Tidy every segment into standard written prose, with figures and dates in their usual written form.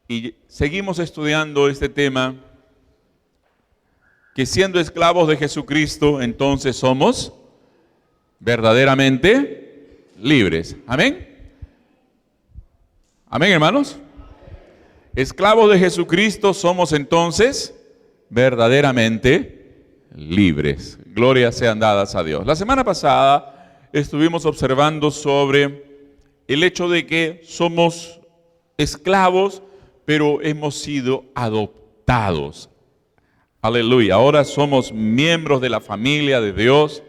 Y seguimos estudiando este tema, que siendo esclavos de Jesucristo, entonces somos verdaderamente libres. Amén. Amén, hermanos. Esclavos de Jesucristo somos entonces verdaderamente libres. Glorias sean dadas a Dios. La semana pasada estuvimos observando sobre el hecho de que somos esclavos, pero hemos sido adoptados. Aleluya. Ahora somos miembros de la familia de Dios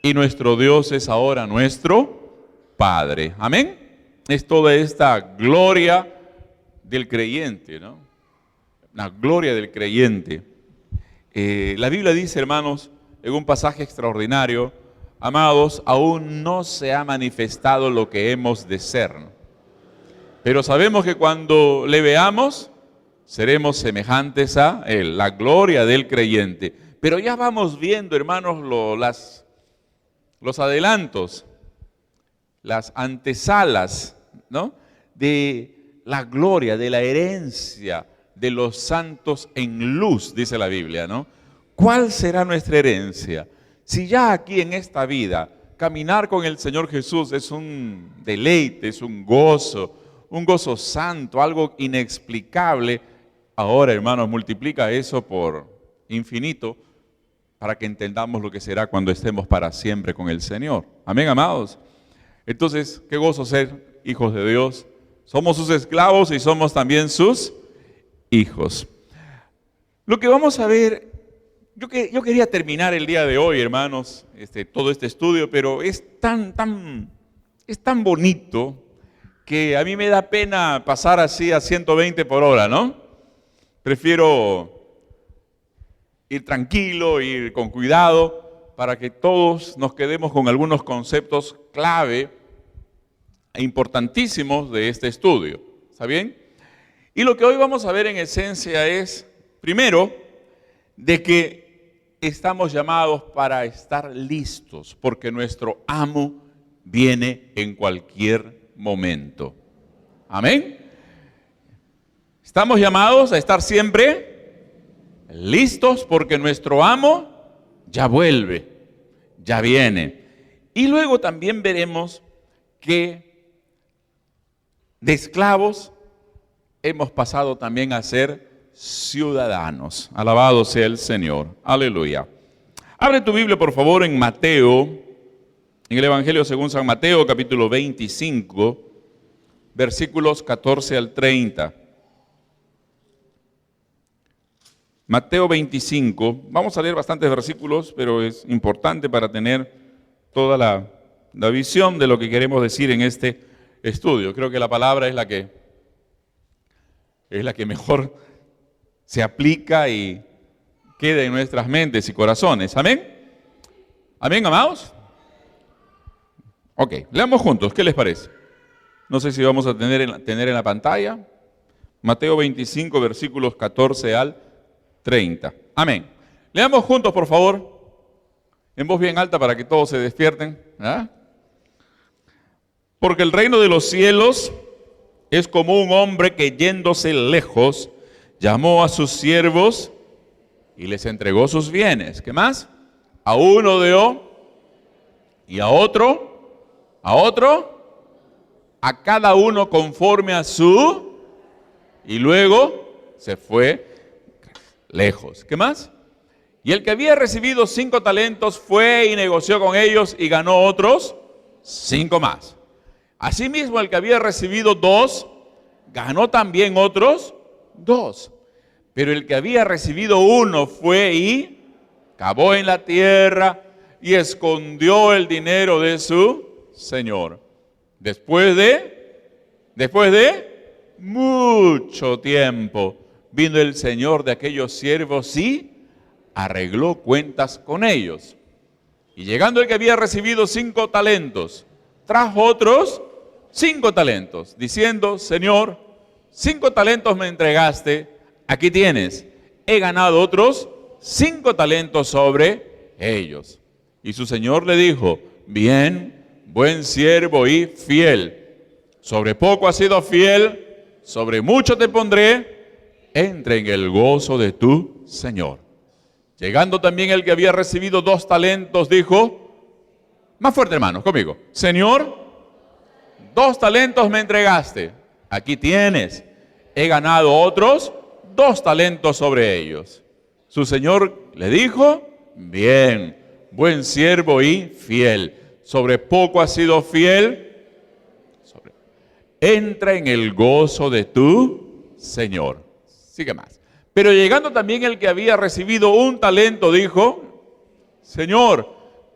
y nuestro Dios es ahora nuestro Padre. Amén. Es toda esta gloria del creyente, ¿no? La gloria del creyente. La Biblia dice, hermanos, en un pasaje extraordinario: amados, aún no se ha manifestado lo que hemos de ser, ¿no? Pero sabemos que cuando le veamos, seremos semejantes a Él, la gloria del creyente. Pero ya vamos viendo, hermanos, los adelantos, las antesalas, ¿no?, de la gloria, de la herencia de los santos en luz, dice la Biblia, ¿no? ¿Cuál será nuestra herencia? Si ya aquí en esta vida caminar con el Señor Jesús es un deleite, es un gozo santo, algo inexplicable, ahora, hermanos, multiplica eso por infinito para que entendamos lo que será cuando estemos para siempre con el Señor. Amén, amados. Entonces, qué gozo ser hijos de Dios. Somos sus esclavos y somos también sus hijos. Lo que vamos a ver, yo quería terminar el día de hoy, hermanos, todo este estudio, pero es tan bonito que a mí me da pena pasar así a 120 por hora, ¿no? Prefiero ir tranquilo, ir con cuidado, para que todos nos quedemos con algunos conceptos clave e importantísimos de este estudio. ¿Está bien? Y lo que hoy vamos a ver en esencia es, primero, de que estamos llamados para estar listos, porque nuestro amo viene en cualquier momento. Amén. Estamos llamados a estar siempre listos porque nuestro amo ya vuelve, ya viene. Y luego también veremos que de esclavos hemos pasado también a ser ciudadanos. Alabado sea el Señor. Aleluya. Abre tu Biblia, por favor, en Mateo, en el Evangelio según San Mateo, capítulo 25, versículos 14 al 30. Mateo 25, vamos a leer bastantes versículos, pero es importante para tener toda la visión de lo que queremos decir en este estudio. Creo que la palabra es la que mejor se aplica y queda en nuestras mentes y corazones. ¿Amén? ¿Amén, amados? Ok, leamos juntos, ¿qué les parece? No sé si vamos a tener en la pantalla. Mateo 25, versículos 14 al 30. Amén. Leamos juntos, por favor, en voz bien alta para que todos se despierten. ¿Ah? Porque el reino de los cielos es como un hombre que, yéndose lejos, llamó a sus siervos y les entregó sus bienes. ¿Qué más? A uno dio y a otro, a cada uno conforme a su, y luego se fue lejos. ¿Qué más? Y el que había recibido 5 talentos fue y negoció con ellos y ganó otros 5 más. Asimismo, el que había recibido 2, ganó también otros 2. Pero el que había recibido 1 fue y cavó en la tierra y escondió el dinero de su señor. Después de mucho tiempo, vino el señor de aquellos siervos y arregló cuentas con ellos. Y llegando el que había recibido 5 talentos, trajo otros 5 talentos, diciendo: Señor, 5 talentos me entregaste, aquí tienes, he ganado otros 5 talentos sobre ellos. Y su señor le dijo: bien, buen siervo y fiel, sobre poco has sido fiel, sobre mucho te pondré, entra en el gozo de tu Señor. Llegando también el que había recibido 2 talentos, dijo, más fuerte hermanos, conmigo, Señor, 2 talentos me entregaste, aquí tienes, he ganado otros 2 talentos sobre ellos. Su Señor le dijo, bien, buen siervo y fiel, sobre poco has sido fiel, entra en el gozo de tu Señor. Sigue más. Pero llegando también el que había recibido 1 talento, dijo, Señor,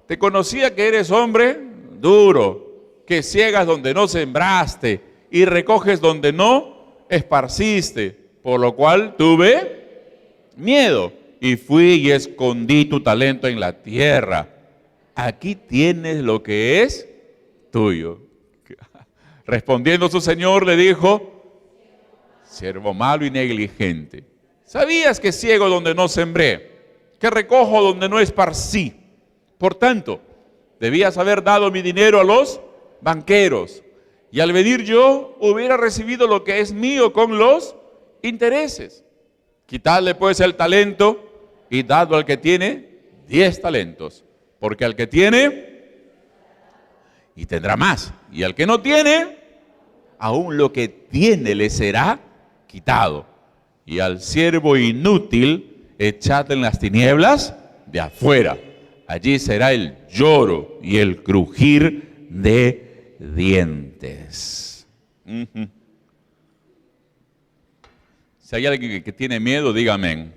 te conocía que eres hombre duro, que ciegas donde no sembraste y recoges donde no esparciste, por lo cual tuve miedo y fui y escondí tu talento en la tierra. Aquí tienes lo que es tuyo. Respondiendo su señor le dijo, siervo malo y negligente, ¿sabías que ciego donde no sembré, que recojo donde no esparcí? Por tanto, debías haber dado mi dinero a los banqueros, y al venir yo hubiera recibido lo que es mío con los intereses. Quitadle pues el talento y dadlo al que tiene 10 talentos, porque al que tiene y tendrá más, y al que no tiene, aún lo que tiene le será quitado. Y al siervo inútil, echadle en las tinieblas de afuera. Allí será el lloro y el crujir de dientes. Si hay alguien que tiene miedo, diga amén.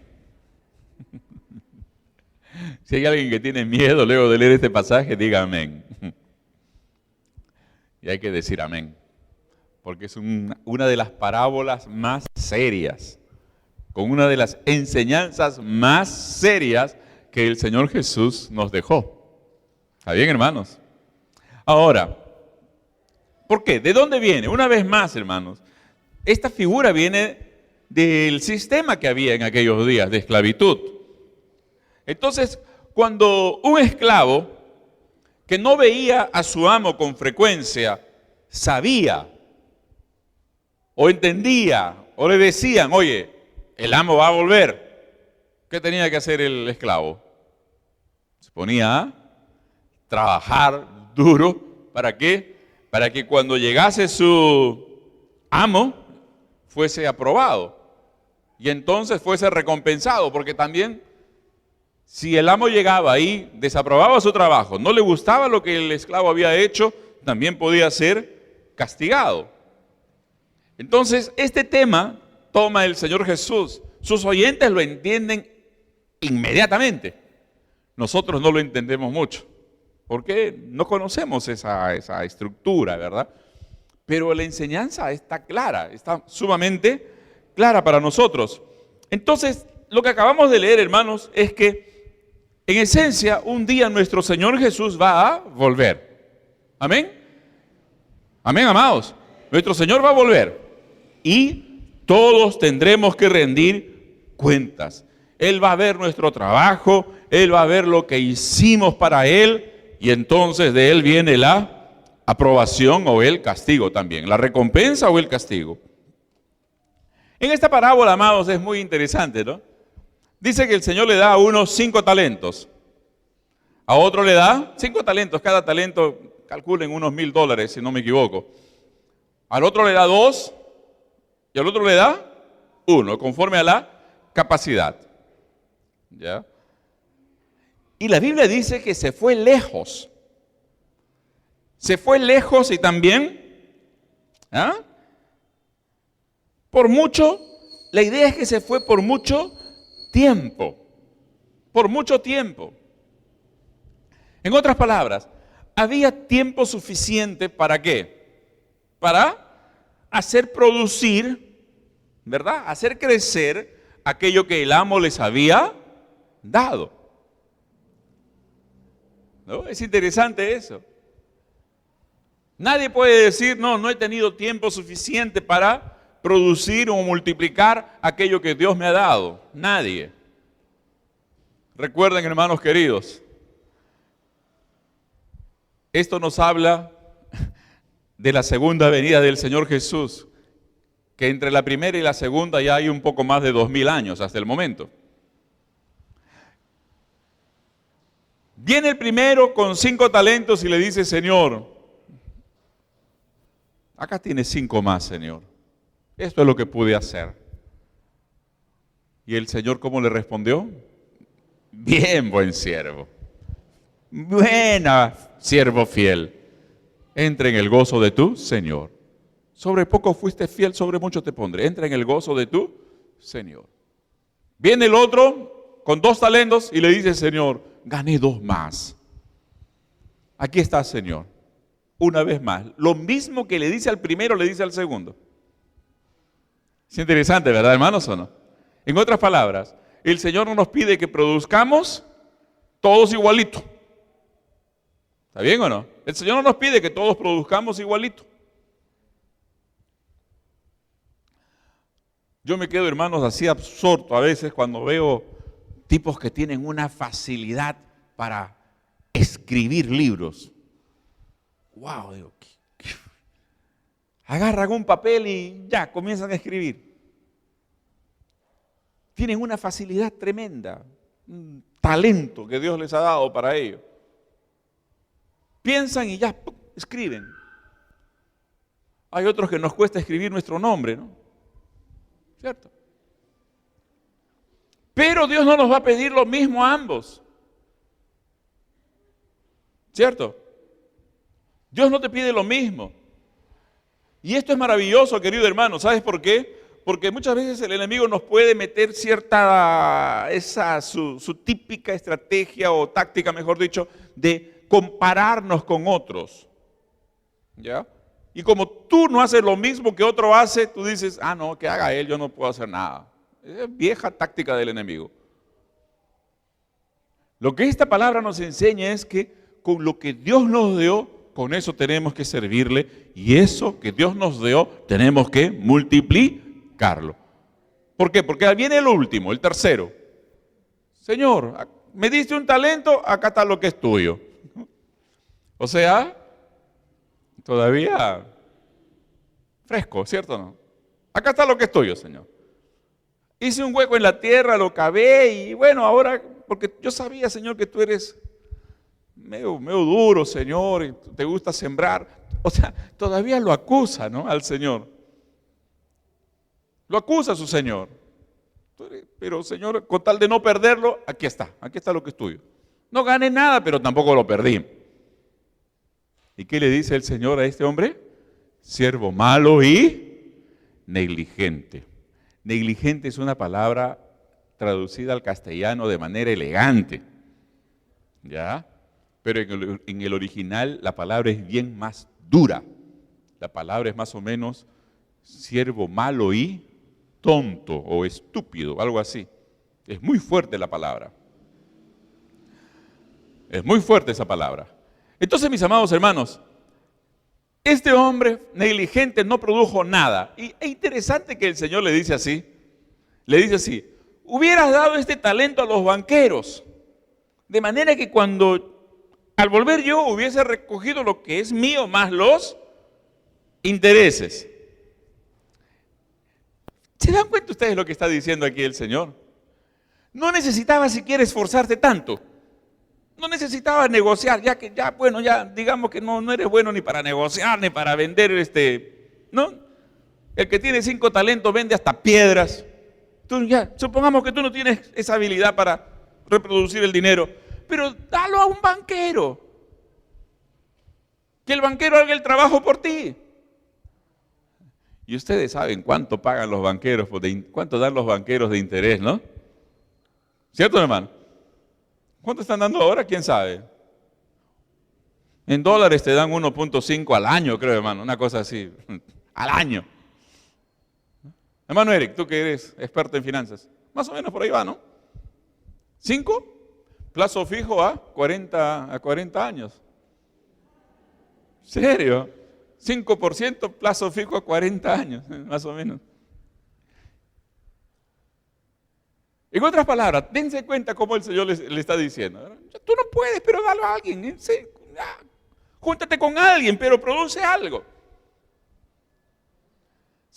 Si hay alguien que tiene miedo luego de leer este pasaje, diga amén. Y hay que decir amén, porque es una de las parábolas más serias, con una de las enseñanzas más serias que el Señor Jesús nos dejó. ¿Está bien, hermanos? Ahora, ¿por qué? ¿De dónde viene? Una vez más, hermanos, esta figura viene del sistema que había en aquellos días de esclavitud. Entonces, cuando un esclavo que no veía a su amo con frecuencia, sabía o entendía o le decían, oye, el amo va a volver. ¿Qué tenía que hacer el esclavo? Se ponía a trabajar duro. ¿Para qué? Para que cuando llegase su amo fuese aprobado y entonces fuese recompensado, porque también si el amo llegaba y desaprobaba su trabajo, no le gustaba lo que el esclavo había hecho, también podía ser castigado. Entonces, este tema toma el Señor Jesús. Sus oyentes lo entienden inmediatamente. Nosotros no lo entendemos mucho, porque no conocemos esa estructura, ¿verdad? Pero la enseñanza está clara, está sumamente clara para nosotros. Entonces, lo que acabamos de leer, hermanos, es que en esencia, un día nuestro Señor Jesús va a volver. ¿Amén? Amén, amados. Nuestro Señor va a volver. Y todos tendremos que rendir cuentas. Él va a ver nuestro trabajo, Él va a ver lo que hicimos para Él, y entonces de Él viene la aprobación o el castigo también, la recompensa o el castigo. En esta parábola, amados, es muy interesante, ¿no? Dice que el Señor le da a unos 5 talentos, a otro le da 5 talentos, cada talento calculen unos $1,000, si no me equivoco. Al otro le da 2 y al otro le da 1, conforme a la capacidad. ¿Ya? Y la Biblia dice que se fue lejos. Se fue lejos y también, por mucho, la idea es que se fue por mucho tiempo, por mucho tiempo. En otras palabras, había tiempo suficiente ¿para qué? Para hacer producir, ¿verdad? Hacer crecer aquello que el amo les había dado. ¿No? Es interesante eso. Nadie puede decir, no he tenido tiempo suficiente para producir o multiplicar aquello que Dios me ha dado. Nadie. Recuerden, hermanos queridos, esto nos habla de la segunda venida del Señor Jesús, que entre la primera y la segunda ya hay un poco más de 2000 años hasta el momento. Viene el primero con 5 talentos y le dice, Señor, acá tienes 5 más, Señor. Esto es lo que pude hacer. ¿Y el Señor cómo le respondió? Bien, buen siervo. Buena, siervo fiel. Entra en el gozo de tu Señor. Sobre poco fuiste fiel, sobre mucho te pondré. Entra en el gozo de tu Señor. Viene el otro con 2 talentos y le dice, Señor, gané 2 más. Aquí está, Señor. Una vez más. Lo mismo que le dice al primero, le dice al segundo. Es interesante, ¿verdad, hermanos, o no? En otras palabras, el Señor no nos pide que produzcamos todos igualito. ¿Está bien o no? El Señor no nos pide que todos produzcamos igualito. Yo me quedo, hermanos, así absorto a veces cuando veo tipos que tienen una facilidad para escribir libros. Wow, digo, agarran un papel y ya comienzan a escribir. Tienen una facilidad tremenda, un talento que Dios les ha dado para ello. Piensan y ya escriben. Hay otros que nos cuesta escribir nuestro nombre, ¿no? ¿Cierto? Pero Dios no nos va a pedir lo mismo a ambos. ¿Cierto? Dios no te pide lo mismo. Y esto es maravilloso, querido hermano. ¿Sabes por qué? Porque muchas veces el enemigo nos puede meter su típica estrategia o táctica, mejor dicho, de compararnos con otros. ¿Ya? Y como tú no haces lo mismo que otro hace, tú dices, no, que haga él, yo no puedo hacer nada. Es vieja táctica del enemigo. Lo que esta palabra nos enseña es que con lo que Dios nos dio, con eso tenemos que servirle, y eso que Dios nos dio, tenemos que multiplicarlo. ¿Por qué? Porque viene el último, el tercero. Señor, me diste un talento, acá está lo que es tuyo. O sea, todavía fresco, ¿cierto o no? Acá está lo que es tuyo, Señor. Hice un hueco en la tierra, lo cavé y bueno, ahora, porque yo sabía, Señor, que tú eres medio duro, Señor, y te gusta sembrar. O sea, todavía lo acusa, ¿no? Al Señor. Lo acusa a su Señor. Pero, Señor, con tal de no perderlo, aquí está lo que es tuyo. No gané nada, pero tampoco lo perdí. ¿Y qué le dice el Señor a este hombre? Siervo malo y negligente. Negligente es una palabra traducida al castellano de manera elegante, ¿ya? Pero en el original la palabra es bien más dura. La palabra es más o menos siervo malo y tonto o estúpido, algo así. Es muy fuerte la palabra. Es muy fuerte esa palabra. Entonces, mis amados hermanos, este hombre negligente no produjo nada. Y es interesante que el Señor le dice así, hubieras dado este talento a los banqueros, de manera que al volver yo hubiese recogido lo que es mío más los intereses. ¿Se dan cuenta ustedes lo que está diciendo aquí el Señor? No necesitaba siquiera esforzarte tanto. No necesitabas negociar, ya digamos que no eres bueno ni para negociar, ni para vender, ¿no? El que tiene 5 talentos vende hasta piedras. Supongamos que tú no tienes esa habilidad para reproducir el dinero, pero dalo a un banquero. Que el banquero haga el trabajo por ti. Y ustedes saben cuánto pagan los banqueros, cuánto dan los banqueros de interés, ¿no? ¿Cierto, hermano? ¿Cuánto están dando ahora? ¿Quién sabe? En dólares te dan 1.5 al año, creo, hermano, una cosa así, al año. Hermano Eric, tú que eres experto en finanzas, más o menos por ahí va, ¿no? 5, plazo fijo a 40 años. ¿Serio? 5% plazo fijo a 40 años, más o menos. En otras palabras, dense cuenta cómo el Señor le está diciendo. Tú no puedes, pero dalo a alguien. Júntate con alguien, pero produce algo.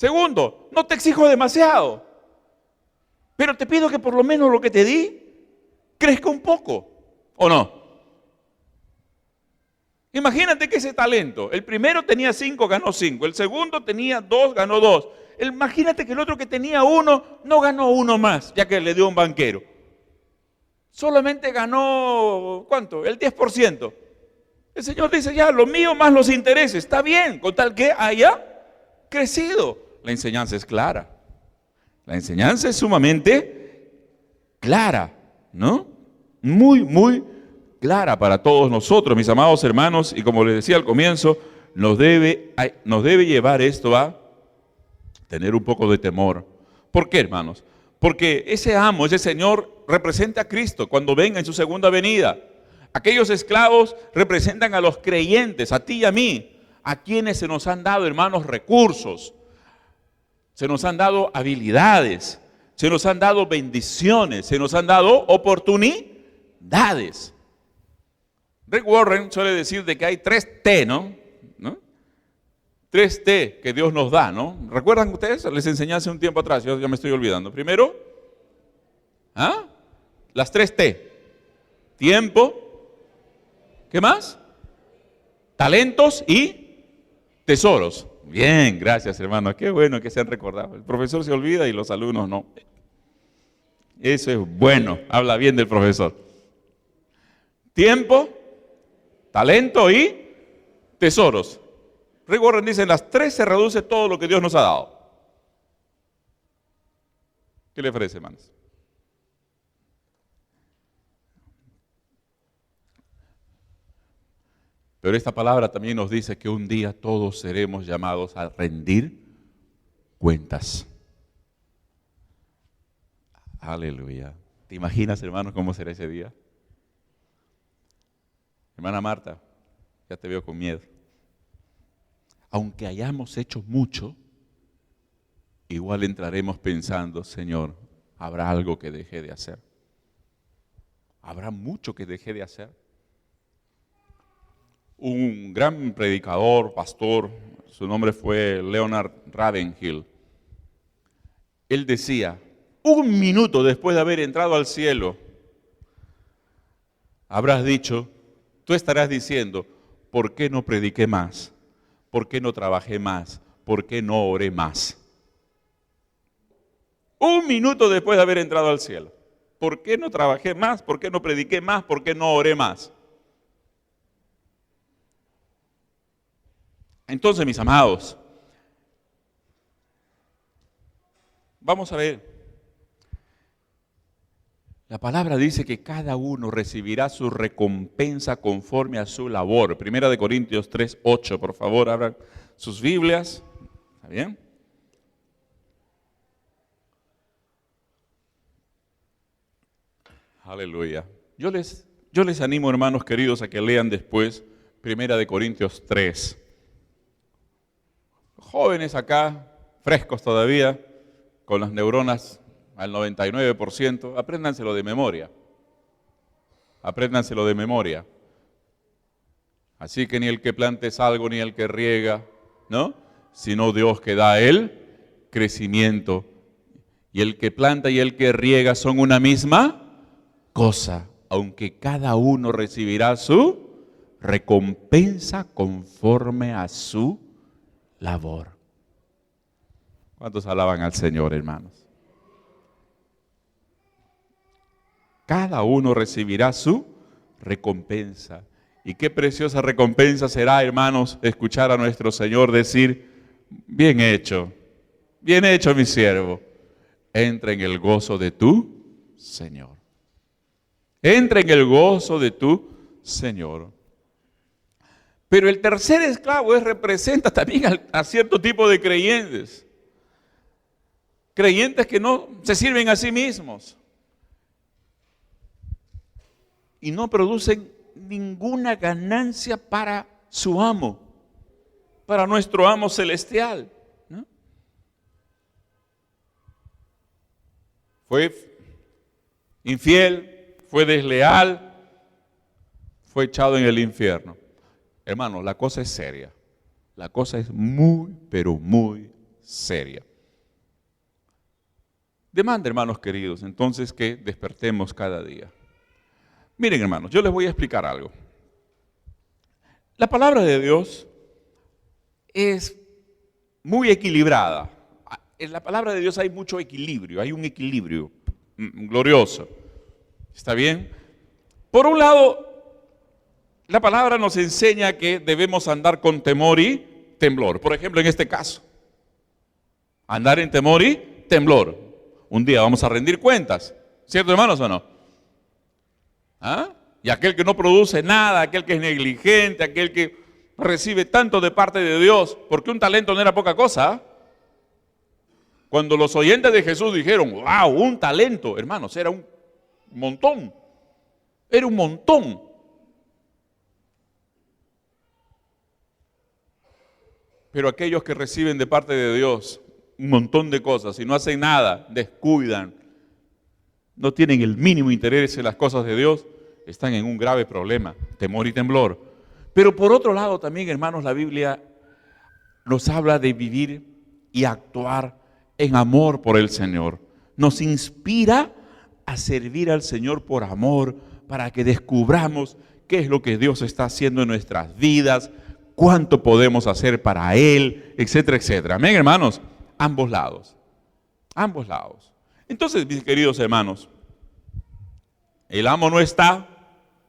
Segundo, no te exijo demasiado, pero te pido que por lo menos lo que te di crezca un poco, ¿o no? Imagínate que ese talento, el primero tenía 5, ganó 5, el segundo tenía 2, ganó 2. Imagínate que el otro que tenía 1, no ganó 1 más, ya que le dio un banquero. Solamente ganó, ¿cuánto? El 10%. El Señor dice, ya, lo mío más los intereses, está bien, con tal que haya crecido. La enseñanza es clara. La enseñanza es sumamente clara, ¿no? Muy, muy clara para todos nosotros, mis amados hermanos, y como les decía al comienzo, nos debe llevar esto a tener un poco de temor. ¿Por qué, hermanos? Porque ese amo, ese Señor, representa a Cristo cuando venga en su segunda venida. Aquellos esclavos representan a los creyentes, a ti y a mí, a quienes se nos han dado, hermanos, recursos, se nos han dado habilidades, se nos han dado bendiciones, se nos han dado oportunidades. Rick Warren suele decir de que hay 3 T, ¿no? 3 T que Dios nos da, ¿no? ¿Recuerdan ustedes? Les enseñé hace un tiempo atrás, yo ya me estoy olvidando. Primero, las 3 T. Tiempo, ¿qué más? Talentos y tesoros. Bien, gracias hermano, qué bueno que se han recordado. El profesor se olvida y los alumnos no. Eso es bueno, habla bien del profesor. Tiempo, talento y tesoros. Rick Warren dice, en las 3 se reduce todo lo que Dios nos ha dado. ¿Qué le parece, hermanos? Pero esta palabra también nos dice que un día todos seremos llamados a rendir cuentas. Aleluya. ¿Te imaginas, hermanos, cómo será ese día? Hermana Marta, ya te veo con miedo. Aunque hayamos hecho mucho, igual entraremos pensando, Señor, ¿habrá algo que dejé de hacer? ¿Habrá mucho que dejé de hacer? Un gran predicador, pastor, su nombre fue Leonard Ravenhill. Él decía, 1 minuto después de haber entrado al cielo, habrás dicho, tú estarás diciendo, ¿por qué no prediqué más? ¿Por qué no trabajé más? ¿Por qué no oré más? 1 minuto después de haber entrado al cielo. ¿Por qué no trabajé más? ¿Por qué no prediqué más? ¿Por qué no oré más? Entonces, mis amados, vamos a ver. La palabra dice que cada uno recibirá su recompensa conforme a su labor. 1 Corintios 3:8, por favor, abran sus Biblias. ¿Está bien? Aleluya. Yo les animo, hermanos queridos, a que lean después 1 Corintios 3. Jóvenes acá, frescos todavía, con las neuronas al 99%, apréndanselo de memoria. Apréndanselo de memoria. Así que ni el que plante es algo, ni el que riega, ¿no? Sino Dios que da el crecimiento. Y el que planta y el que riega son una misma cosa, aunque cada uno recibirá su recompensa conforme a su labor. ¿Cuántos alaban al Señor, hermanos? Cada uno recibirá su recompensa. Y qué preciosa recompensa será, hermanos, escuchar a nuestro Señor decir, bien hecho mi siervo, entra en el gozo de tu Señor. Entra en el gozo de tu Señor. Pero el tercer esclavo representa también a cierto tipo de creyentes. Creyentes que no se sirven a sí mismos. Y no producen ninguna ganancia para su amo, para nuestro amo celestial, ¿no? Fue infiel, fue desleal, fue echado en el infierno. Hermano, la cosa es seria. La cosa es muy, pero muy seria. Demanda, hermanos queridos, entonces que despertemos cada día. Miren, hermanos, yo les voy a explicar algo. La palabra de Dios es muy equilibrada. En la palabra de Dios hay mucho equilibrio, hay un equilibrio glorioso. ¿Está bien? Por un lado, la palabra nos enseña que debemos andar con temor y temblor. Por ejemplo, en este caso, andar en temor y temblor. Un día vamos a rendir cuentas, ¿cierto, hermanos, o no? ¿Ah? Y aquel que no produce nada, aquel que es negligente, aquel que recibe tanto de parte de Dios, porque un talento no era poca cosa. Cuando los oyentes de Jesús dijeron, wow, un talento, hermanos, era un montón. Era un montón. Pero aquellos que reciben de parte de Dios un montón de cosas y no hacen nada, descuidan, no tienen el mínimo interés en las cosas de Dios, están en un grave problema, temor y temblor. Pero por otro lado también, hermanos, la Biblia nos habla de vivir y actuar en amor por el Señor. Nos inspira a servir al Señor por amor, para que descubramos qué es lo que Dios está haciendo en nuestras vidas, cuánto podemos hacer para Él, etcétera, etcétera. Amén, hermanos. Ambos lados. Ambos lados. Entonces, mis queridos hermanos, el amo no está,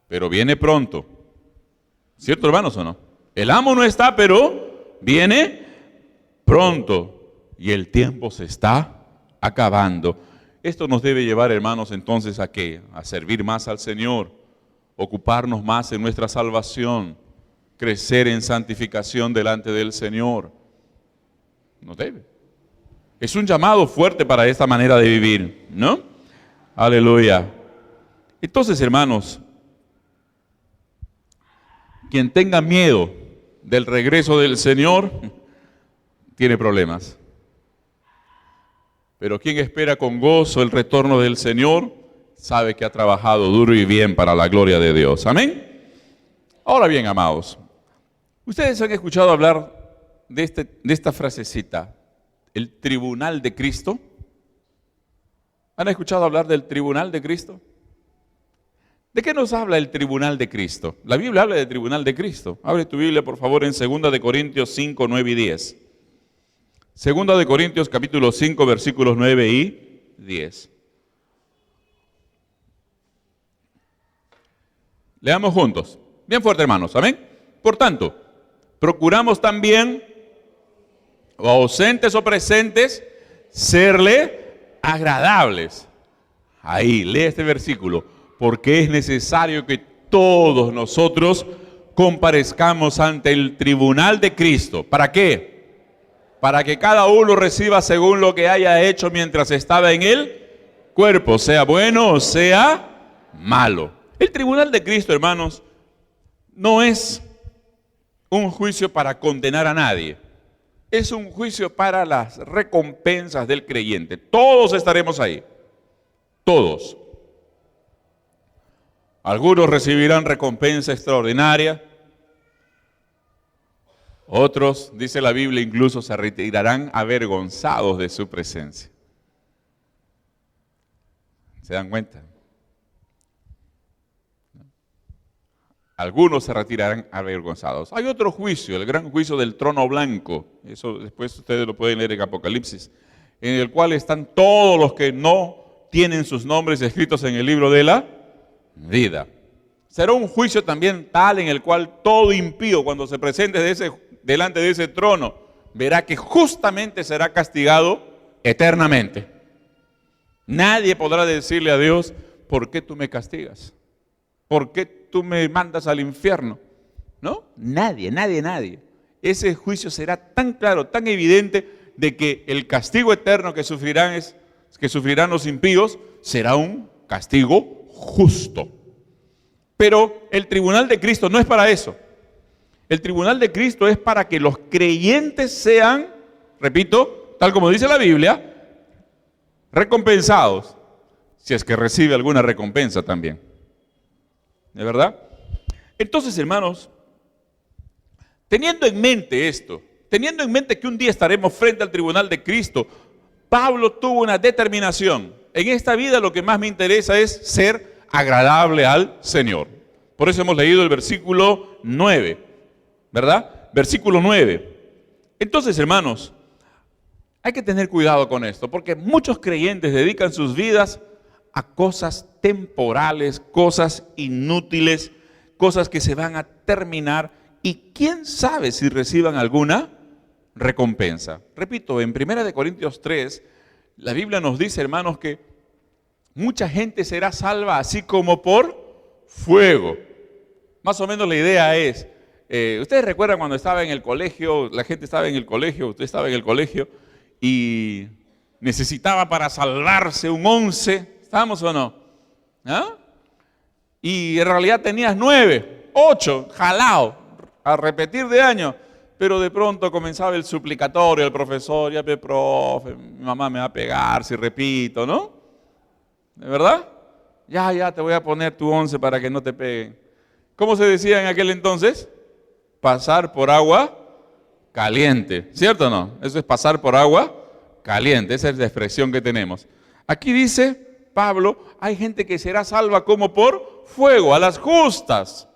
pero viene pronto. ¿Cierto, hermanos, o no? El amo no está, pero viene pronto. Y el tiempo se está acabando. Esto nos debe llevar, hermanos, entonces, ¿a qué? A servir más al Señor, ocuparnos más en nuestra salvación, crecer en santificación delante del Señor. Nos debe. Es un llamado fuerte para esta manera de vivir, ¿no? Aleluya. Entonces, hermanos, quien tenga miedo del regreso del Señor, tiene problemas. Pero quien espera con gozo el retorno del Señor, sabe que ha trabajado duro y bien para la gloria de Dios. Amén. Ahora bien, amados, ustedes han escuchado hablar de esta frasecita, el tribunal de Cristo. ¿Han escuchado hablar del tribunal de Cristo? ¿De qué nos habla el tribunal de Cristo? La Biblia habla del tribunal de Cristo. Abre tu Biblia, por favor, en 2 Corintios 5, 9 y 10. 2 Corintios capítulo 5, versículos 9 y 10. Leamos juntos. Bien fuerte, hermanos. Amén. Por tanto, procuramos también, o ausentes o presentes, serle agradables. Ahí, lee este versículo. Porque es necesario que todos nosotros comparezcamos ante el tribunal de Cristo. ¿Para qué? Para que cada uno reciba según lo que haya hecho mientras estaba en el cuerpo, sea bueno o sea malo. El tribunal de Cristo, hermanos, no es un juicio para condenar a nadie. Es un juicio para las recompensas del creyente. Todos estaremos ahí. Todos. Algunos recibirán recompensa extraordinaria. Otros, dice la Biblia, incluso se retirarán avergonzados de su presencia. ¿Se dan cuenta? Algunos se retirarán avergonzados. Hay otro juicio, el gran juicio del trono blanco. Eso después ustedes lo pueden leer en Apocalipsis, en el cual están todos los que no tienen sus nombres escritos en el libro de la vida. Será un juicio también tal en el cual todo impío, cuando se presente delante de ese trono, verá que justamente será castigado eternamente. Nadie podrá decirle a Dios, ¿por qué tú me castigas? ¿Por qué tú me mandas al infierno? ¿No? Nadie. Ese juicio será tan claro, tan evidente, de que el castigo eterno que sufrirán los impíos será un castigo justo. Pero el tribunal de Cristo no es para eso. El tribunal de Cristo es para que los creyentes sean, repito, tal como dice la Biblia, recompensados, si es que recibe alguna recompensa también. ¿De verdad? Entonces, hermanos, teniendo en mente esto, teniendo en mente que un día estaremos frente al tribunal de Cristo, Pablo tuvo una determinación. En esta vida lo que más me interesa es ser agradable al Señor. Por eso hemos leído el versículo 9, ¿verdad? Versículo 9. Entonces, hermanos, hay que tener cuidado con esto, porque muchos creyentes dedican sus vidas a cosas temporales, cosas inútiles, cosas que se van a terminar, y quién sabe si reciban alguna recompensa. Repito, en 1 Corintios 3, la Biblia nos dice, hermanos, que mucha gente será salva así como por fuego. Más o menos la idea es, ustedes recuerdan cuando estaba en el colegio, la gente estaba en el colegio, usted estaba en el colegio y necesitaba para salvarse un 11, ¿estábamos o no? ¿Ah? Y en realidad tenías 9, 8, jalado, a repetir de año, pero de pronto comenzaba el suplicatorio, el profesor, ya profe, mi mamá me va a pegar si repito, ¿no? ¿De verdad? Ya, te voy a poner tu 11 para que no te peguen. ¿Cómo se decía en aquel entonces? Pasar por agua caliente, ¿cierto o no? Eso es pasar por agua caliente, esa es la expresión que tenemos. Aquí dice Pablo, hay gente que será salva como por fuego, a las justas.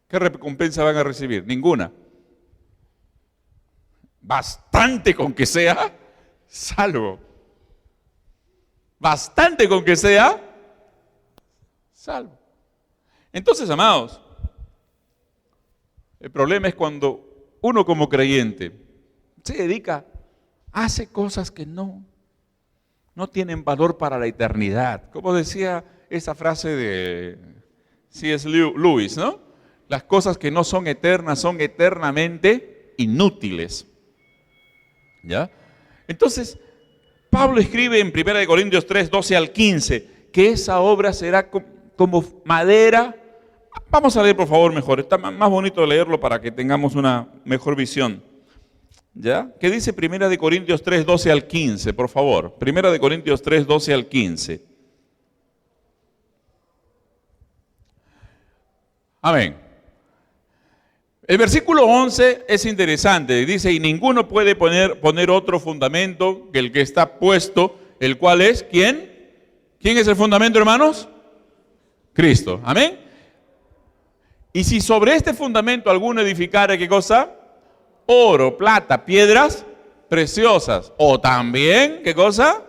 ¿Qué recompensa van a recibir? Ninguna. Bastante con que sea salvo. Bastante con que sea salvo. Entonces, amados, el problema es cuando uno como creyente se dedica, hace cosas que no tienen valor para la eternidad. Como decía esa frase de C.S. Lewis, ¿no? Las cosas que no son eternas son eternamente inútiles. ¿Ya? Entonces, Pablo escribe en 1 Corintios 3, 12 al 15, que esa obra será como madera. Vamos a leer, por favor, mejor. Está más bonito leerlo para que tengamos una mejor visión. ¿Ya? ¿Qué dice 1 Corintios 3, 12 al 15, por favor? 1 Corintios 3, 12 al 15. Amén. El versículo 11 es interesante. Dice, y ninguno puede poner otro fundamento que el que está puesto, el cual es, ¿quién? ¿Quién es el fundamento, hermanos? Cristo. Amén. Y si sobre este fundamento alguno edificare, ¿qué cosa? Oro, plata, piedras preciosas. O también, ¿qué cosa?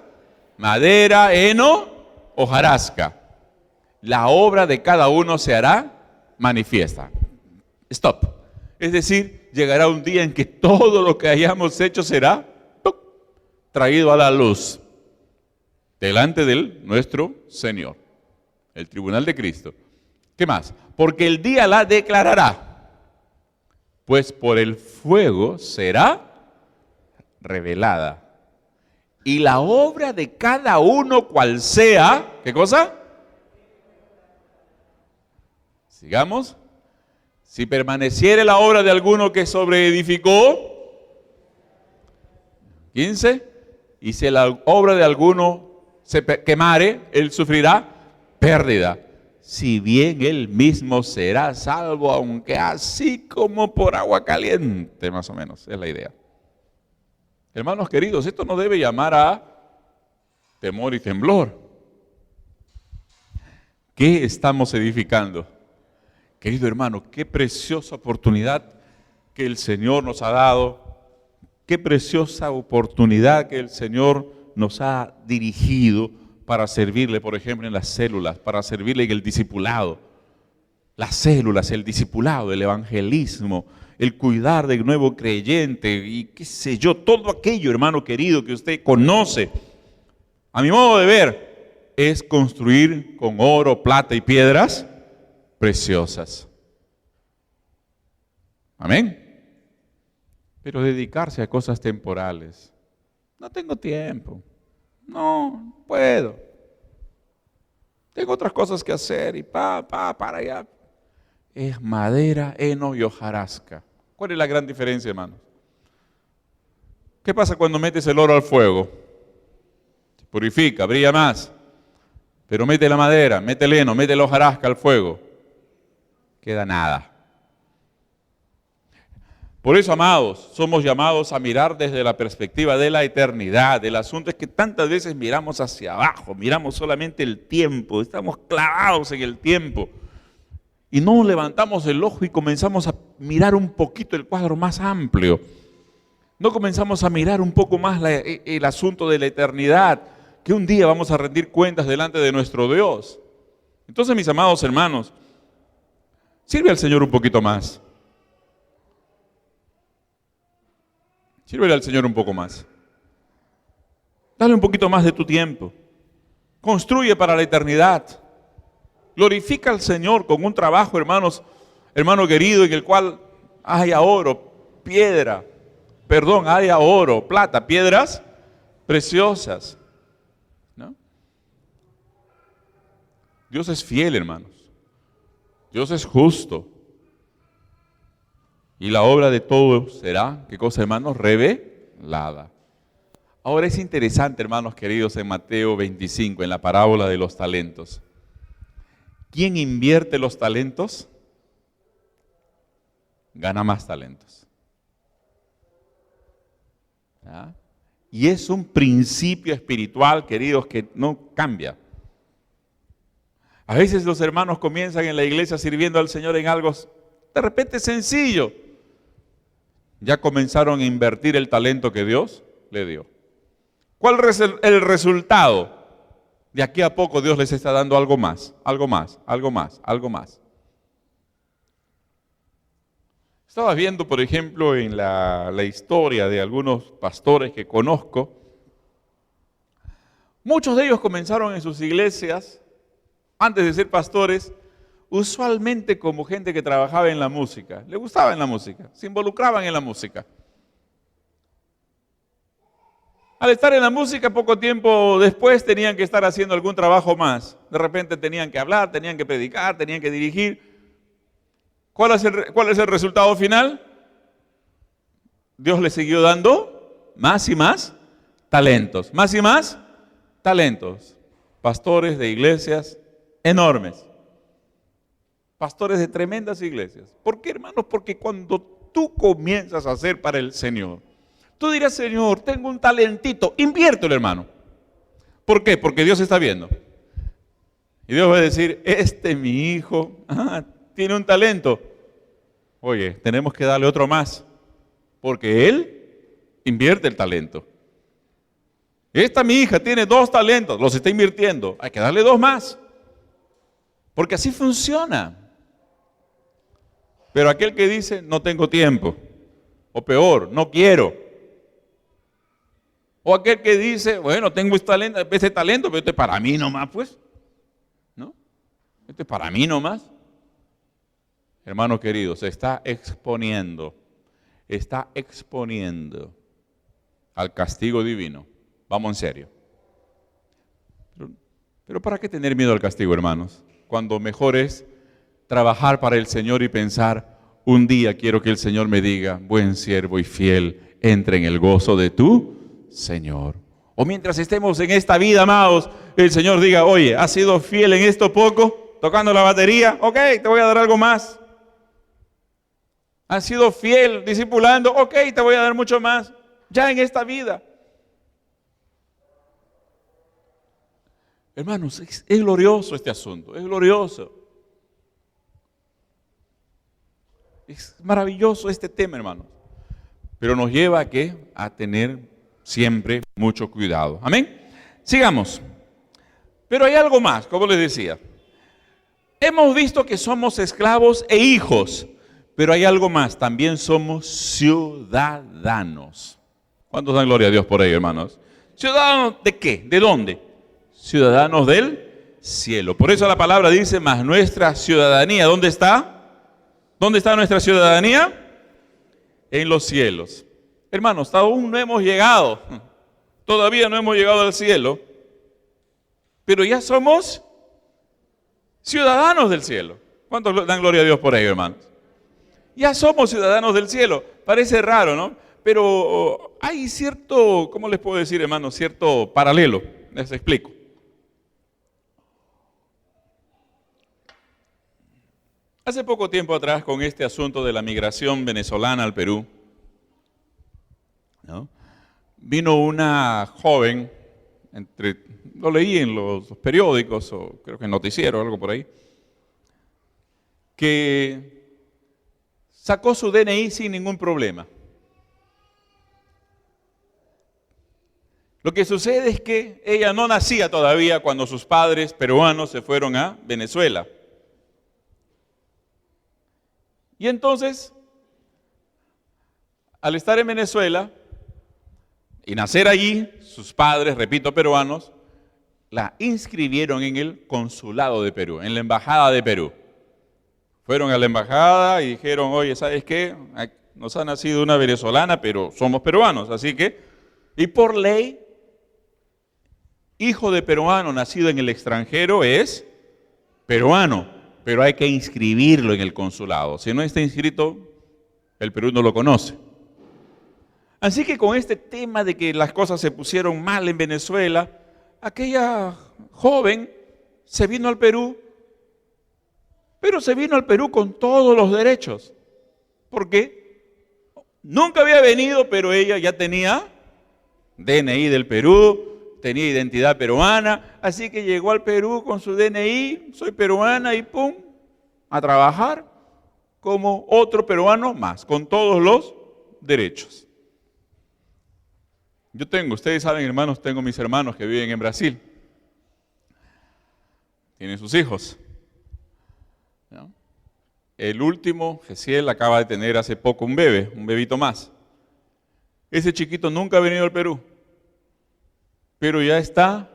Madera, heno, hojarasca. La obra de cada uno se hará manifiesta. Stop. Es decir, llegará un día en que todo lo que hayamos hecho será traído a la luz delante de nuestro Señor, el tribunal de Cristo. ¿Qué más? Porque el día la declarará, pues por el fuego será revelada. Y la obra de cada uno cual sea, ¿qué cosa? Sigamos. Si permaneciere la obra de alguno que sobreedificó, 15, y si la obra de alguno se quemare, él sufrirá pérdida. Si bien él mismo será salvo, aunque así como por agua caliente, más o menos, es la idea. Hermanos queridos, esto no debe llamar a temor y temblor. ¿Qué estamos edificando? Querido hermano, qué preciosa oportunidad que el Señor nos ha dado, qué preciosa oportunidad que el Señor nos ha dirigido para servirle, por ejemplo, en las células, para servirle en el discipulado. Las células, el discipulado, el evangelismo, el cuidar del nuevo creyente y qué sé yo, todo aquello, hermano querido, que usted conoce, a mi modo de ver, es construir con oro, plata y piedras preciosas. Amén. Pero dedicarse a cosas temporales. No tengo tiempo. No puedo. Tengo otras cosas que hacer y para allá. Es madera, heno y hojarasca. ¿Cuál es la gran diferencia, hermanos? ¿Qué pasa cuando metes el oro al fuego? Se purifica, brilla más. Pero mete la madera, mete el heno, mete la hojarasca al fuego. Queda nada. Por eso, amados, somos llamados a mirar desde la perspectiva de la eternidad. El asunto es que tantas veces miramos hacia abajo, miramos solamente el tiempo, estamos clavados en el tiempo. Y no levantamos el ojo y comenzamos a mirar un poquito el cuadro más amplio. No comenzamos a mirar un poco más el asunto de la eternidad, que un día vamos a rendir cuentas delante de nuestro Dios. Entonces, mis amados hermanos, sirve al Señor un poquito más. Sírvele al Señor un poco más. Dale un poquito más de tu tiempo. Construye para la eternidad. Glorifica al Señor con un trabajo, hermano querido, en el cual haya haya oro, plata, piedras preciosas. ¿No? Dios es fiel, hermanos. Dios es justo. Y la obra de todos será, ¿qué cosa, hermanos? Revelada. Ahora es interesante, hermanos queridos, en Mateo 25, en la parábola de los talentos. ¿Quién invierte los talentos? Gana más talentos. ¿Ah? Y es un principio espiritual, queridos, que no cambia. A veces los hermanos comienzan en la iglesia sirviendo al Señor en algo de repente sencillo. Ya comenzaron a invertir el talento que Dios le dio. ¿Cuál es el resultado? De aquí a poco Dios les está dando algo más, algo más, algo más, algo más. Estaba viendo, por ejemplo, en la historia de algunos pastores que conozco. Muchos de ellos comenzaron en sus iglesias, antes de ser pastores, usualmente como gente que trabajaba en la música. Le gustaba en la música, se involucraban en la música. Al estar en la música, poco tiempo después tenían que estar haciendo algún trabajo más. De repente tenían que hablar, tenían que predicar, tenían que dirigir. ¿Cuál es el resultado final? Dios les siguió dando más y más talentos. Más y más talentos. Pastores de iglesias enormes. Pastores de tremendas iglesias. ¿Por qué, hermanos? Porque cuando tú comienzas a hacer para el Señor, tú dirás: Señor, tengo un talentito, inviértelo, hermano. ¿Por qué? Porque Dios está viendo. Y Dios va a decir: mi hijo, tiene un talento. Oye, tenemos que darle otro más. Porque Él invierte el talento. Mi hija tiene 2 talentos, los está invirtiendo. Hay que darle 2 más. Porque así funciona. Pero aquel que dice: no tengo tiempo. O peor, no quiero. O aquel que dice: bueno, tengo ese talento, pero este es para mí nomás, pues. ¿No? Este es para mí nomás. Hermanos queridos, se está exponiendo al castigo divino. Vamos en serio. Pero ¿para qué tener miedo al castigo, hermanos? Cuando mejor es trabajar para el Señor y pensar: un día quiero que el Señor me diga: buen siervo y fiel, entra en el gozo de tu Señor. O mientras estemos en esta vida, amados, el Señor diga: oye, has sido fiel en esto poco, tocando la batería, ok, te voy a dar algo más. Has sido fiel discipulando, ok, te voy a dar mucho más, ya en esta vida. Hermanos, es glorioso este asunto, es glorioso. Es maravilloso este tema, hermanos. Pero nos lleva a ¿qué? A tener siempre mucho cuidado. Amén. Sigamos. Pero hay algo más, como les decía. Hemos visto que somos esclavos e hijos, pero hay algo más. También somos ciudadanos. ¿Cuántos dan gloria a Dios por ello, hermanos? ¿Ciudadanos de qué? ¿De dónde? Ciudadanos del cielo. Por eso la palabra dice: mas nuestra ciudadanía, ¿dónde está? ¿Dónde está nuestra ciudadanía? En los cielos. Hermanos, aún no hemos llegado. Todavía no hemos llegado al cielo. Pero ya somos ciudadanos del cielo. ¿Cuántos dan gloria a Dios por ello, hermanos? Ya somos ciudadanos del cielo. Parece raro, ¿no? Pero hay cierto, ¿cómo les puedo decir, hermanos? Cierto paralelo. Les explico. Hace poco tiempo atrás, con este asunto de la migración venezolana al Perú, ¿no?, vino una joven, lo leí en los periódicos o creo que en noticiero o algo por ahí, que sacó su DNI sin ningún problema. Lo que sucede es que ella no nacía todavía cuando sus padres peruanos se fueron a Venezuela. Y entonces, al estar en Venezuela y nacer allí, sus padres, repito, peruanos, la inscribieron en el consulado de Perú, en la embajada de Perú. Fueron a la embajada y dijeron, oye, ¿sabes qué? Nos ha nacido una venezolana, pero somos peruanos, así que, y por ley, hijo de peruano nacido en el extranjero es peruano, pero hay que inscribirlo en el consulado. Si no está inscrito, el Perú no lo conoce. Así que con este tema de que las cosas se pusieron mal en Venezuela, aquella joven se vino al Perú, pero se vino al Perú con todos los derechos. ¿Por qué? Nunca había venido, pero ella ya tenía DNI del Perú, tenía identidad peruana, así que llegó al Perú con su DNI, soy peruana y pum, a trabajar como otro peruano más, con todos los derechos. Yo tengo, ustedes saben, hermanos, tengo mis hermanos que viven en Brasil. Tienen sus hijos, ¿no? El último, Gesiel, acaba de tener hace poco un bebito más. Ese chiquito nunca ha venido al Perú, pero ya está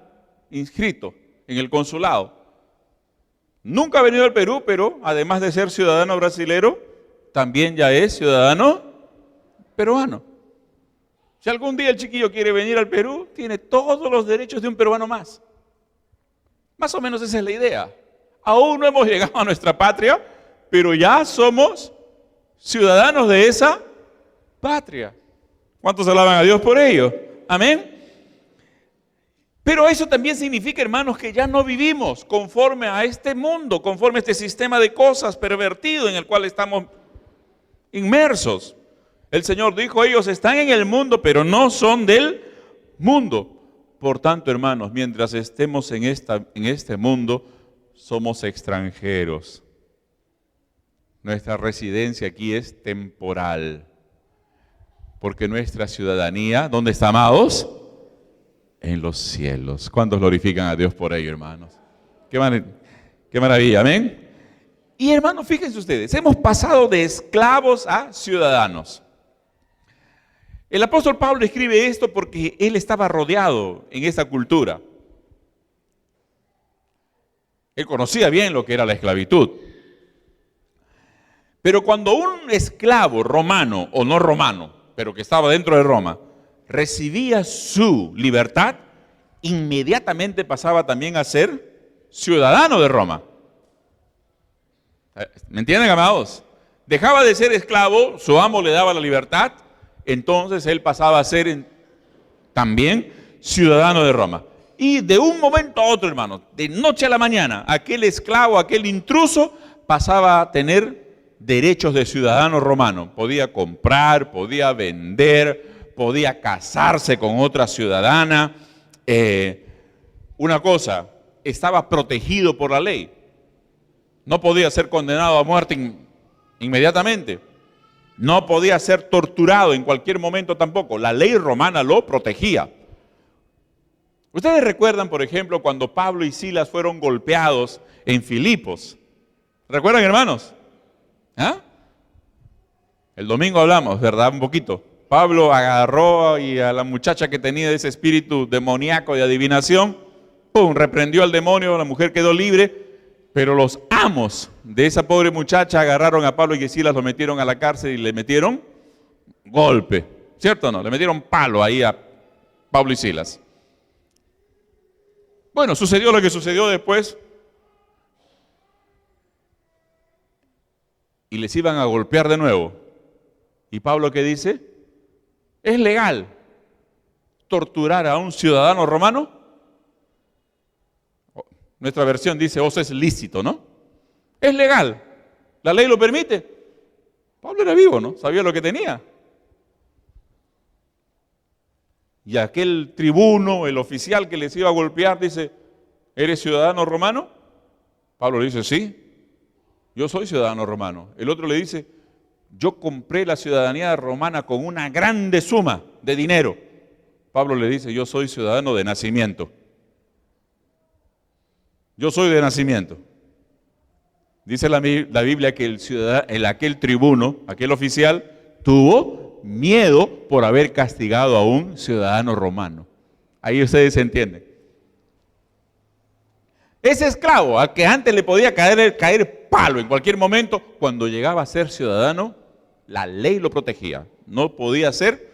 inscrito en el consulado. Nunca ha venido al Perú, pero además de ser ciudadano brasilero, también ya es ciudadano peruano. Si algún día el chiquillo quiere venir al Perú, tiene todos los derechos de un peruano más. Más o menos esa es la idea. Aún no hemos llegado a nuestra patria, pero ya somos ciudadanos de esa patria. ¿Cuántos alaban a Dios por ello? Amén. Pero eso también significa, hermanos, que ya no vivimos conforme a este mundo, conforme a este sistema de cosas pervertido en el cual estamos inmersos. El Señor dijo, ellos están en el mundo, pero no son del mundo. Por tanto, hermanos, mientras estemos en este mundo, somos extranjeros. Nuestra residencia aquí es temporal, porque nuestra ciudadanía, ¿dónde está, amados? En los cielos. ¿Cuántos glorifican a Dios por ello, hermanos? Qué maravilla, amén. Y hermanos, fíjense ustedes, hemos pasado de esclavos a ciudadanos. El apóstol Pablo escribe esto porque él estaba rodeado en esa cultura. Él conocía bien lo que era la esclavitud. Pero cuando un esclavo romano o no romano, pero que estaba dentro de Roma, recibía su libertad, inmediatamente pasaba también a ser ciudadano de Roma. ¿Me entienden, amados? Dejaba de ser esclavo, su amo le daba la libertad, entonces él pasaba a ser también ciudadano de Roma. Y de un momento a otro, hermanos, de noche a la mañana, aquel esclavo, aquel intruso, pasaba a tener derechos de ciudadano romano. Podía comprar, podía vender, podía casarse con otra ciudadana. Una cosa, estaba protegido por la ley. No podía ser condenado a muerte inmediatamente. No podía ser torturado en cualquier momento tampoco. La ley romana lo protegía. Ustedes recuerdan, por ejemplo, cuando Pablo y Silas fueron golpeados en Filipos. ¿Recuerdan, hermanos? ¿Ah? El domingo hablamos, ¿verdad? Un poquito. Pablo agarró y a la muchacha que tenía ese espíritu demoníaco de adivinación, ¡pum!, reprendió al demonio, la mujer quedó libre. Pero los amos de esa pobre muchacha agarraron a Pablo y Silas, lo metieron a la cárcel y le metieron golpe. ¿Cierto o no? Le metieron palo ahí a Pablo y Silas. Bueno, sucedió lo que sucedió después. Y les iban a golpear de nuevo. ¿Y Pablo qué dice? ¿Es legal torturar a un ciudadano romano? Nuestra versión dice, es lícito, ¿no? Es legal. ¿La ley lo permite? Pablo era vivo, ¿no? Sabía lo que tenía. Y aquel tribuno, el oficial que les iba a golpear, dice, ¿eres ciudadano romano? Pablo le dice, sí, yo soy ciudadano romano. El otro le dice, yo compré la ciudadanía romana con una grande suma de dinero. Pablo le dice, yo soy ciudadano de nacimiento. Yo soy de nacimiento. Dice la Biblia que aquel tribuno, aquel oficial, tuvo miedo por haber castigado a un ciudadano romano. Ahí ustedes entienden. Ese esclavo, al que antes le podía caer palo en cualquier momento, cuando llegaba a ser ciudadano, la ley lo protegía. No podía ser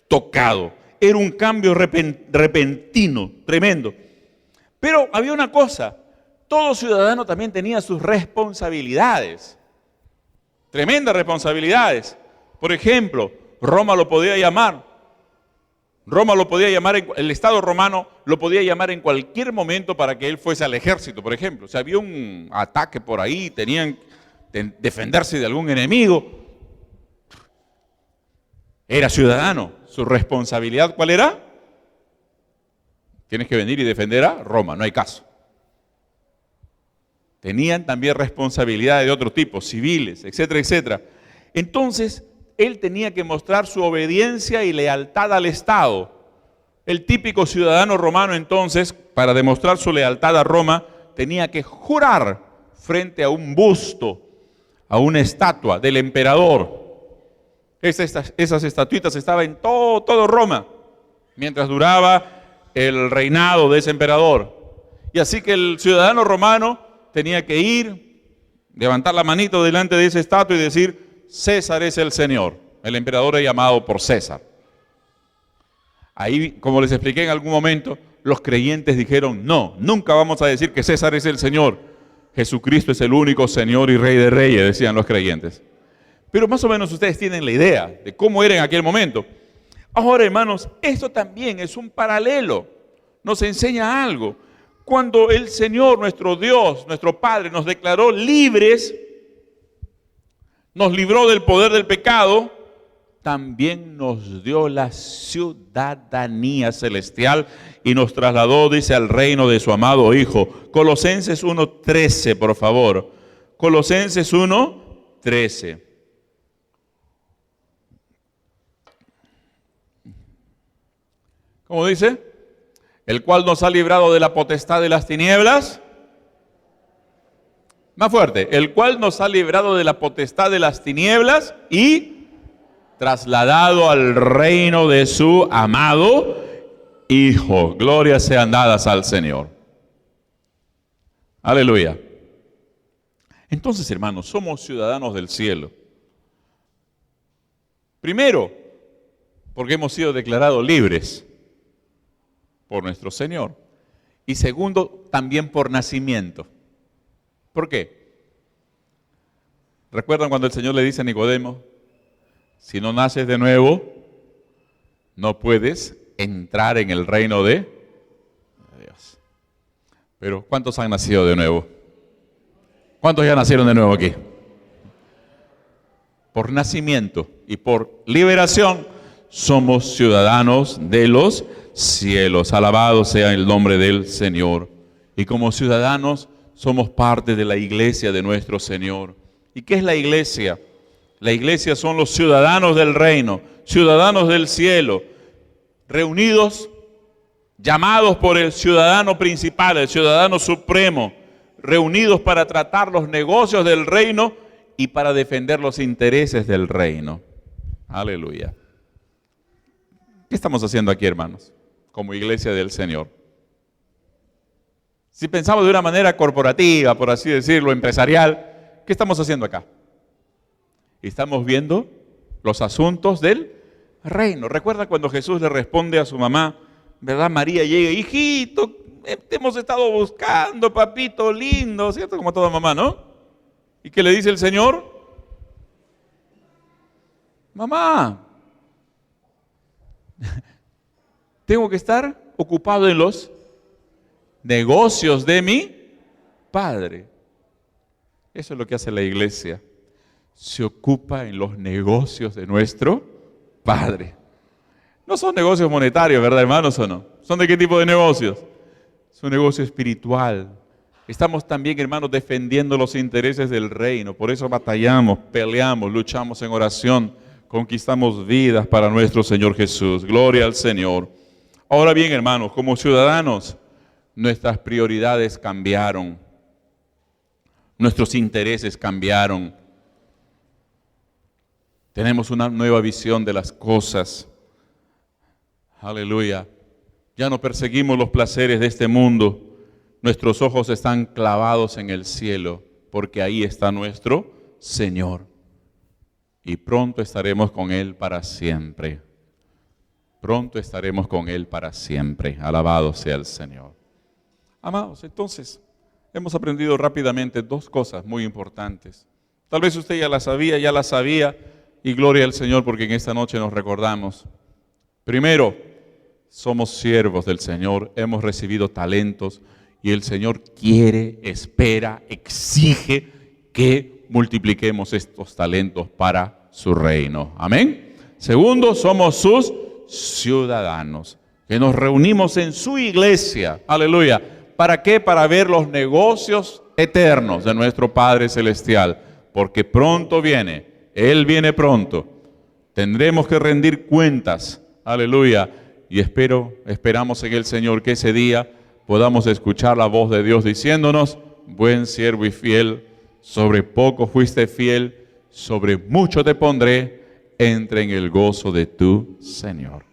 tocado. Era un cambio repentino, tremendo. Pero había una cosa, todo ciudadano también tenía sus responsabilidades. Tremendas responsabilidades. Por ejemplo, Roma lo podía llamar. El Estado romano lo podía llamar en cualquier momento para que él fuese al ejército, por ejemplo. Si había un ataque por ahí, tenían que defenderse de algún enemigo. Era ciudadano. ¿Su responsabilidad cuál era? Tienes que venir y defender a Roma, no hay caso. Tenían también responsabilidades de otro tipo, civiles, etcétera, etcétera. Entonces, él tenía que mostrar su obediencia y lealtad al Estado. El típico ciudadano romano, entonces, para demostrar su lealtad a Roma, tenía que jurar frente a un busto, a una estatua del emperador. Esas estatuitas estaban en todo Roma, mientras duraba el reinado de ese emperador. Y así que el ciudadano romano tenía que ir, levantar la manito delante de esa estatua y decir, César es el Señor. El emperador es llamado por César. Ahí, como les expliqué en algún momento, los creyentes dijeron, no, nunca vamos a decir que César es el Señor. Jesucristo es el único Señor y Rey de Reyes, decían los creyentes. Pero más o menos ustedes tienen la idea de cómo era en aquel momento. Ahora, hermanos, esto también es un paralelo. Nos enseña algo. Cuando el Señor, nuestro Dios, nuestro Padre, nos declaró libres, nos libró del poder del pecado, también nos dio la ciudadanía celestial y nos trasladó, dice, al reino de su amado Hijo. Colosenses 1:13, por favor. Colosenses 1:13. ¿Cómo dice? El cual nos ha librado de la potestad de las tinieblas. Más fuerte. El cual nos ha librado de la potestad de las tinieblas y trasladado al reino de su amado Hijo. Glorias sean dadas al Señor. Aleluya. Entonces, hermanos, somos ciudadanos del cielo. Primero, porque hemos sido declarados libres por nuestro Señor. Y segundo, también por nacimiento. ¿Por qué? ¿Recuerdan cuando el Señor le dice a Nicodemo, si no naces de nuevo, no puedes entrar en el reino de Dios? Pero ¿cuántos han nacido de nuevo? ¿Cuántos ya nacieron de nuevo aquí? Por nacimiento y por liberación somos ciudadanos de los cielos. Alabado sea el nombre del Señor. Y como ciudadanos somos parte de la iglesia de nuestro Señor. ¿Y qué es la iglesia? La iglesia son los ciudadanos del reino, ciudadanos del cielo, reunidos, llamados por el ciudadano principal, el ciudadano supremo, reunidos para tratar los negocios del reino y para defender los intereses del reino. Aleluya. ¿Qué estamos haciendo aquí, hermanos? Como iglesia del Señor. Si pensamos de una manera corporativa, por así decirlo, empresarial, ¿qué estamos haciendo acá? Estamos viendo los asuntos del reino. ¿Recuerda cuando Jesús le responde a su mamá, verdad? María llega, hijito, te hemos estado buscando, papito lindo, ¿cierto? Como toda mamá, ¿no? ¿Y qué le dice el Señor? Mamá, tengo que estar ocupado en los negocios de mi Padre. Eso es lo que hace la iglesia. se ocupa en los negocios de nuestro Padre. No son negocios monetarios, ¿verdad, hermanos, o no? ¿Son de qué tipo de negocios? Es un negocio espiritual. Estamos también, hermanos, defendiendo los intereses del reino. Por eso batallamos, peleamos, luchamos en oración, conquistamos vidas para nuestro Señor Jesús. Gloria al Señor. Ahora bien, hermanos, como ciudadanos, nuestras prioridades cambiaron. Nuestros intereses cambiaron. Tenemos una nueva visión de las cosas. Aleluya. Ya no perseguimos los placeres de este mundo. Nuestros ojos están clavados en el cielo, porque ahí está nuestro Señor. Y pronto estaremos con Él para siempre. Pronto estaremos con Él para siempre. Alabado sea el Señor. Amados, entonces, hemos aprendido rápidamente dos cosas muy importantes. Tal vez usted ya las sabía, y gloria al Señor porque en esta noche nos recordamos. Primero, somos siervos del Señor, hemos recibido talentos y el Señor quiere, espera, exige que multipliquemos estos talentos para su reino. Amén. Segundo, somos sus ciudadanos, que nos reunimos en su iglesia. Aleluya. ¿Para qué? Para ver los negocios eternos de nuestro Padre Celestial, porque pronto viene, Él viene pronto. Tendremos que rendir cuentas. Aleluya. Y esperamos en el Señor que ese día podamos escuchar la voz de Dios diciéndonos: buen siervo y fiel, sobre poco fuiste fiel, sobre mucho te pondré, entra en el gozo de tu Señor.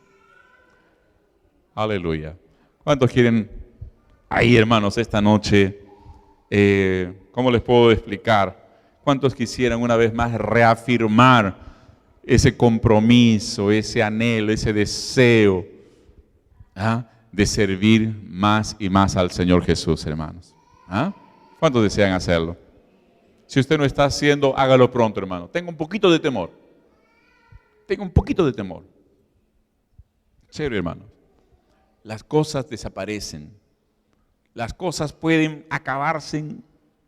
Aleluya. ¿Cuántos quieren ahí, hermanos, esta noche? ¿Cómo les puedo explicar? ¿Cuántos quisieran una vez más reafirmar ese compromiso, ese anhelo, ese deseo de servir más y más al Señor Jesús, hermanos? ¿Cuántos desean hacerlo? Si usted no está haciendo, hágalo pronto, hermano. Tengo un poquito de temor. Tengo un poquito de temor. En serio, hermano. Las cosas desaparecen. Las cosas pueden acabarse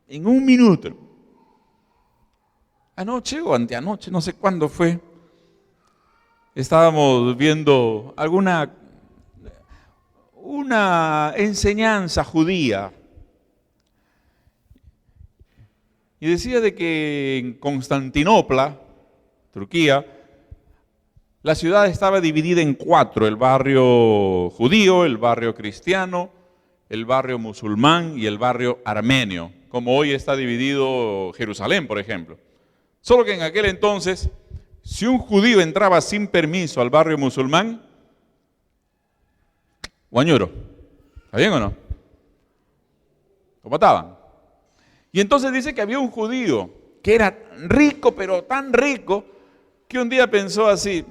en un minuto. Anoche o anteanoche, no sé cuándo fue, estábamos viendo una enseñanza judía. Y decía de que en Constantinopla, Turquía, la ciudad estaba dividida en cuatro: el barrio judío, el barrio cristiano, el barrio musulmán y el barrio armenio, como hoy está dividido Jerusalén, por ejemplo. Solo que en aquel entonces, si un judío entraba sin permiso al barrio musulmán, guañuro, ¿está bien o no? Lo mataban. Y entonces dice que había un judío que era rico, pero tan rico, que un día pensó así: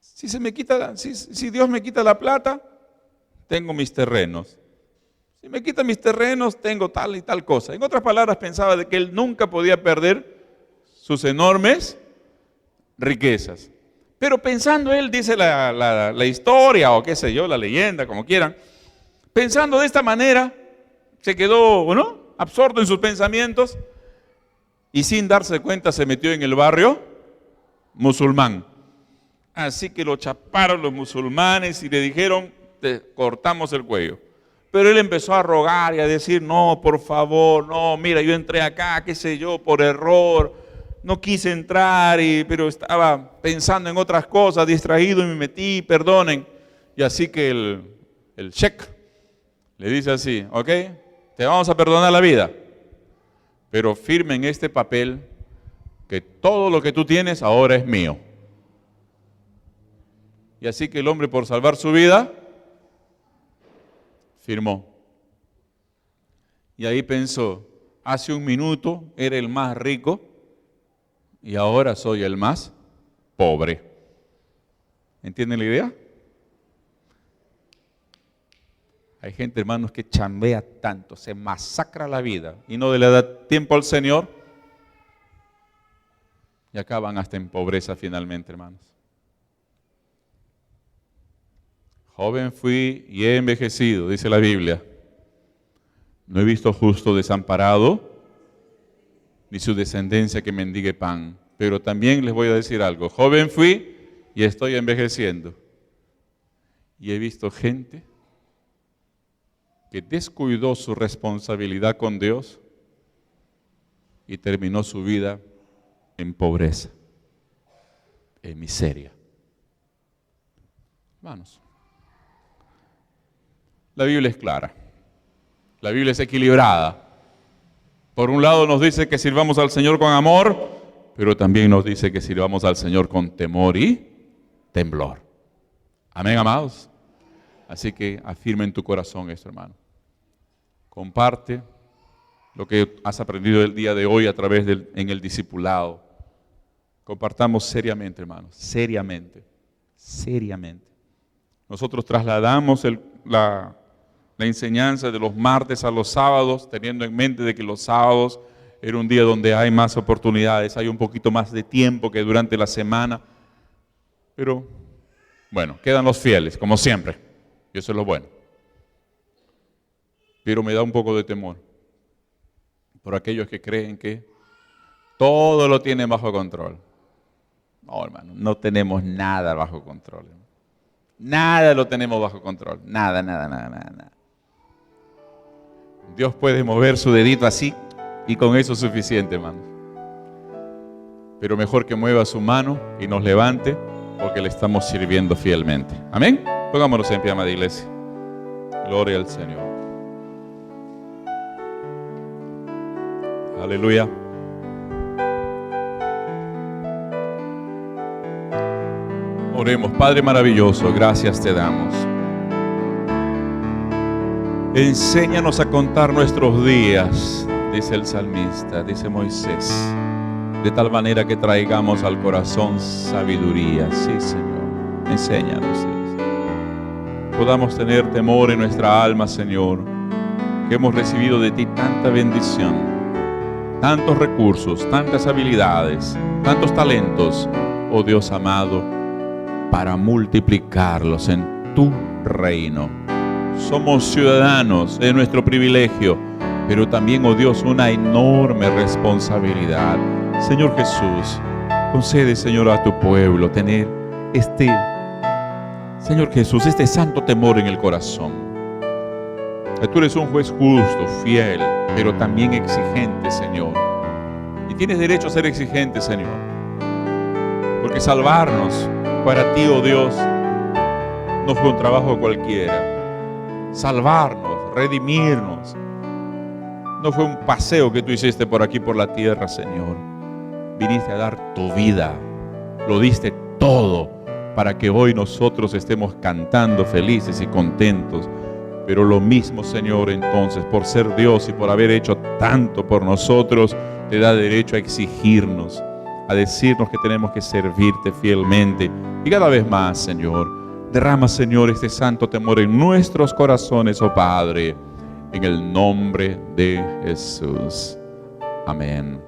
si Dios me quita la plata, tengo mis terrenos. Si me quita mis terrenos, tengo tal y tal cosa. En otras palabras, pensaba de que él nunca podía perder sus enormes riquezas. Pero pensando él, dice la historia, o qué sé yo, la leyenda, como quieran, pensando de esta manera, se quedó, ¿no?, absorto en sus pensamientos y sin darse cuenta se metió en el barrio musulmán. Así que lo chaparon los musulmanes y le dijeron: te cortamos el cuello. Pero él empezó a rogar y a decir: no, por favor, no, mira, yo entré acá, qué sé yo, por error, no quise entrar, pero estaba pensando en otras cosas, distraído, y me metí, perdonen. Y así que el sheik le dice así: ok, te vamos a perdonar la vida, pero firme en este papel que todo lo que tú tienes ahora es mío. Y así que el hombre, por salvar su vida, firmó. Y ahí pensó: hace un minuto era el más rico y ahora soy el más pobre. ¿Entienden la idea? Hay gente, hermanos, que chambea tanto, se masacra la vida y no le da tiempo al Señor y acaban hasta en pobreza finalmente, hermanos. Joven fui y he envejecido, dice la Biblia. No he visto justo desamparado, ni su descendencia que mendigue pan. Pero también les voy a decir algo. Joven fui y estoy envejeciendo. Y he visto gente que descuidó su responsabilidad con Dios y terminó su vida en pobreza, en miseria. Hermanos, la Biblia es clara, la Biblia es equilibrada. Por un lado nos dice que sirvamos al Señor con amor, pero también nos dice que sirvamos al Señor con temor y temblor. Amén, amados. Así que afirma en tu corazón esto, hermano. Comparte lo que has aprendido el día de hoy a través en el discipulado. Compartamos seriamente, hermanos, seriamente. Nosotros trasladamos la enseñanza de los martes a los sábados, teniendo en mente de que los sábados era un día donde hay más oportunidades, hay un poquito más de tiempo que durante la semana. Pero, bueno, quedan los fieles, como siempre, y eso es lo bueno. Pero me da un poco de temor por aquellos que creen que todo lo tienen bajo control. No, hermano, no tenemos nada bajo control. Nada lo tenemos bajo control. Nada. Dios puede mover su dedito así y con eso es suficiente, hermano. Pero mejor que mueva su mano y nos levante porque le estamos sirviendo fielmente. Amén. Pongámonos en pie, amada iglesia. Gloria al Señor. Aleluya. Oremos. Padre maravilloso, gracias te damos. Enséñanos a contar nuestros días, dice el salmista, dice Moisés, de tal manera que traigamos al corazón sabiduría. Sí, Señor, enséñanos, Dios. Podamos tener temor en nuestra alma, Señor, que hemos recibido de ti tanta bendición, tantos recursos, tantas habilidades, tantos talentos, oh Dios amado, para multiplicarlos en tu reino. Somos ciudadanos, es nuestro privilegio, pero también, oh Dios, una enorme responsabilidad. Señor Jesús, concede, Señor, a tu pueblo tener Señor Jesús, este santo temor en el corazón. Que tú eres un juez justo, fiel, pero también exigente, Señor. Y tienes derecho a ser exigente, Señor. Porque salvarnos para ti, oh Dios, no fue un trabajo cualquiera. Salvarnos, redimirnos, no fue un paseo que tú hiciste por aquí, por la tierra, Señor. Viniste a dar tu vida, lo diste todo para que hoy nosotros estemos cantando felices y contentos. Pero lo mismo, Señor, entonces, por ser Dios y por haber hecho tanto por nosotros, te da derecho a exigirnos, a decirnos que tenemos que servirte fielmente. Y cada vez más, Señor, derrama, Señor, este santo temor en nuestros corazones, oh Padre, en el nombre de Jesús. Amén.